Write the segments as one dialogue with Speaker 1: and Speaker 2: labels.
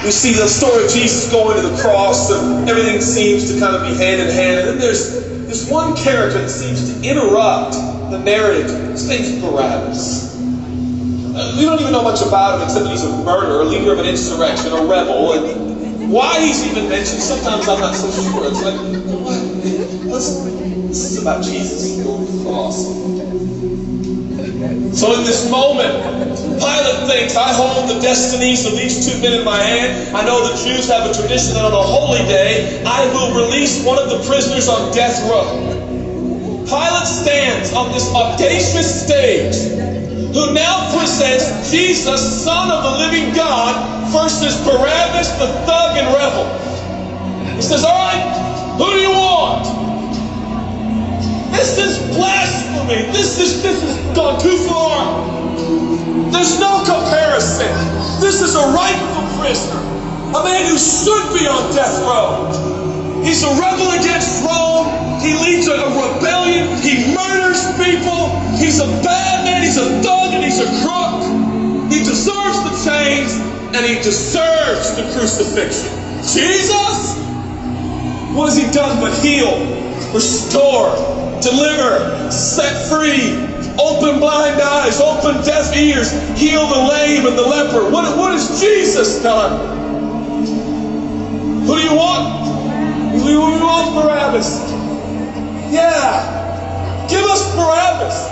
Speaker 1: We see the story of Jesus going to the cross, and everything seems to kind of be hand in hand. And then there's this one character that seems to interrupt the narrative. His name's Barabbas. We don't even know much about him except that he's a murderer, a leader of an insurrection, a rebel. And why he's even mentioned, sometimes I'm not so sure. It's like, what? This is about Jesus going to the cross. So in this moment, Pilate thinks, I hold the destinies of these two men in my hand. I know the Jews have a tradition that on a holy day, I will release one of the prisoners on death row. Pilate stands on this audacious stage, who now presents Jesus, Son of the living God, versus Barabbas, the thug and rebel. He says, all right, who do you want? This is blasphemy. This has gone too far. There's no comparison. This is a rightful prisoner. A man who should be on death row. He's a rebel against Rome. He leads a rebellion. He murders people. He's a bad man. He's a thug and he's a crook. He deserves the chains and he deserves the crucifixion. Jesus? What has he done but heal, restore, deliver, set free, open blind eyes, open deaf ears, heal the lame and the leper? What has Jesus done? Who do you want? Who do you want, Barabbas? Yeah, give us Barabbas.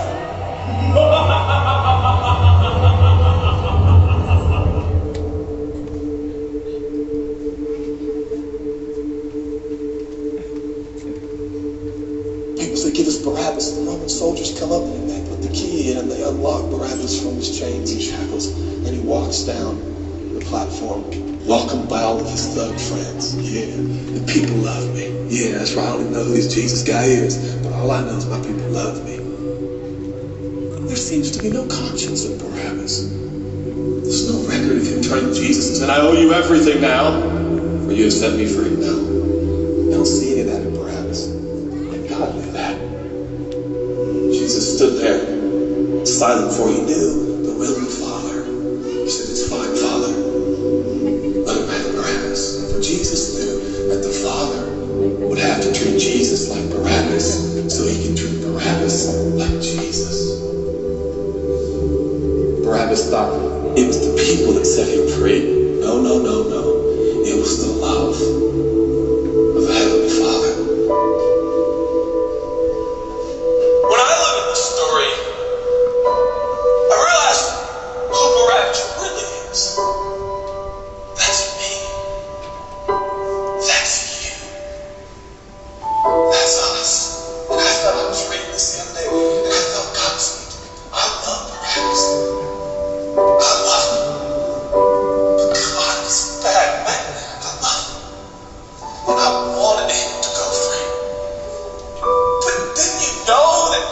Speaker 1: People say, give us Barabbas. The Roman soldiers come up and they put the key in and they unlock Barabbas from his chains and shackles. And he walks down the platform, welcomed by all of his thug friends. Yeah, the people love me. Yeah, that's right. I don't even know who this Jesus guy is, but all I know is my people love me. There seems to be no conscience in Barabbas. There's no record of him turning to Jesus and saying, I owe you everything now, for you have set me free. No, I don't see any of that in Barabbas. And God knew that. Jesus stood there, silent, for he knew the will of the Father. He said, it's fine, Father. Let him have Barabbas. For Jesus knew that the Father would have to treat Jesus like Barabbas so he can treat Barabbas like Jesus. Barabbas thought it was the people that set him free. No, no, no, no. It was the love of the Heavenly Father. When I look at this story, I realize who Barabbas really is. That's me. That's you. That's us. And I thought I was reading this the other day, and I felt God speak to me. I love Barabbas. I love him. But God is bad, man. I love him. And I wanted him to go free. But didn't you know that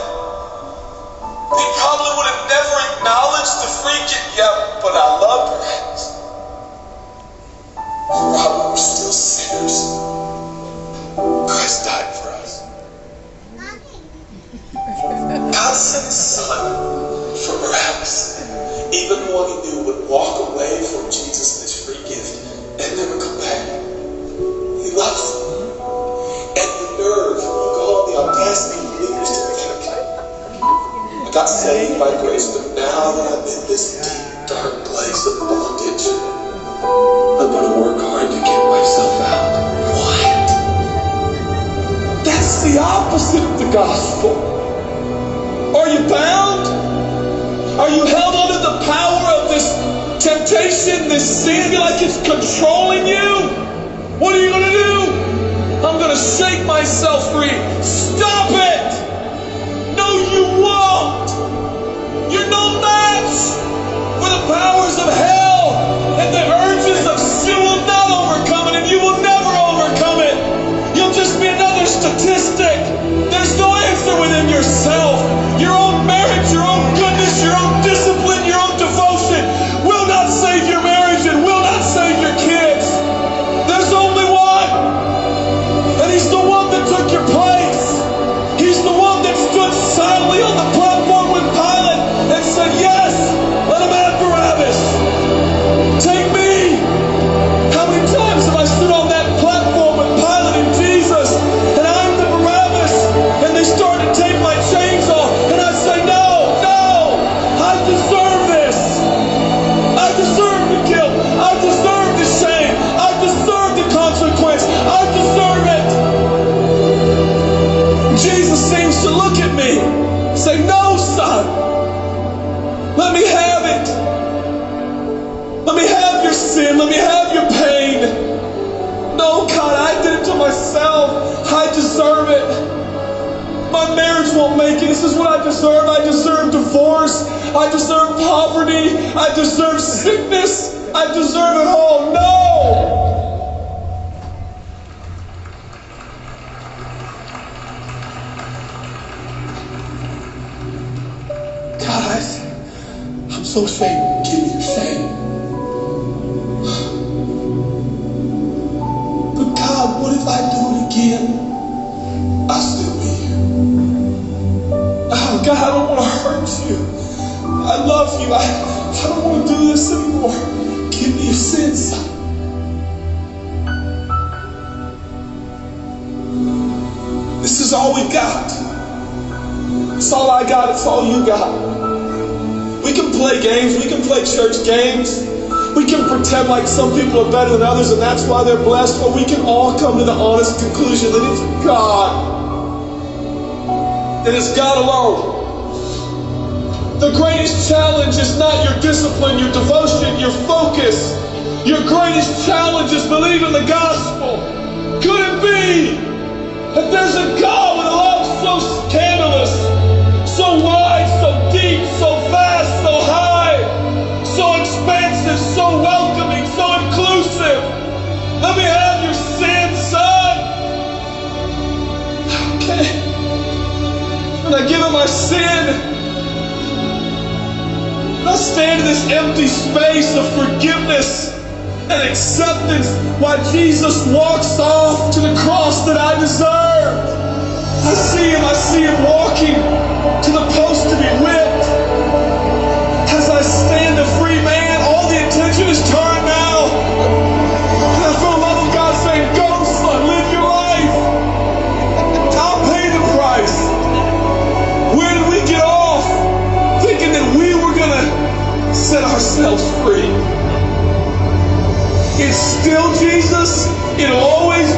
Speaker 1: he probably would have never acknowledged the free gift? Yeah, but I love Barabbas. While we were still sinners, Christ died for us. God sent his son for Barabbas, even the one he knew would walk away from Jesus and his free gift and never come back. He loves him. And the nerve, you call the audacity of believers to think, I got saved by grace, but now that I'm in this deep, dark place of bondage, I'm going to work hard to get myself out. What? That's the opposite of the gospel. Are you bound? Are you held under the power of this temptation, this sin? You're like it's controlling you? What are you going to do? I'm going to shake myself free. Stop it! No, you won't! You're no match for the powers of hell, and the urges of sin will not overcome it, and you will never overcome it. You'll just be another statistic. There's no answer within yourself. Your own marriage, your own goodness, your own discipline, your own devotion will not save your marriage and will not save your kids. There's only one. And he's the one that took your place. He's this is what I deserve. I deserve divorce. I deserve poverty. I deserve sickness. I deserve it all. No! God, I'm so ashamed. Give me your shame. But God, what if I do it again? I'll still be here. Oh, God, I don't want to hurt you. I love you. I don't want to do this anymore. Give me your sins. This is all we got. It's all I got. It's all you got. We can play games. We can play church games. We can pretend like some people are better than others and that's why they're blessed. Or we can all come to the honest conclusion that it's God. That it's God alone. The greatest challenge is not your discipline, your devotion, your focus. Your greatest challenge is believing the gospel. Could it be that there's a God with a love so scandalous, so wide, so deep, so vast, so high, so expansive, so welcoming, so inclusive? Let me have your sin, son. Okay. And I give him my sin. I stand in this empty space of forgiveness and acceptance while Jesus walks off to the cross that I deserve. I see him walking to the post to be whipped. As I stand a free man, all the attention is turned now. And I feel the love of God saying, go son, live your life. I'll pay the price. Where did we get off? Thinking that we were gonna set ourselves free. It's still Jesus. It'll always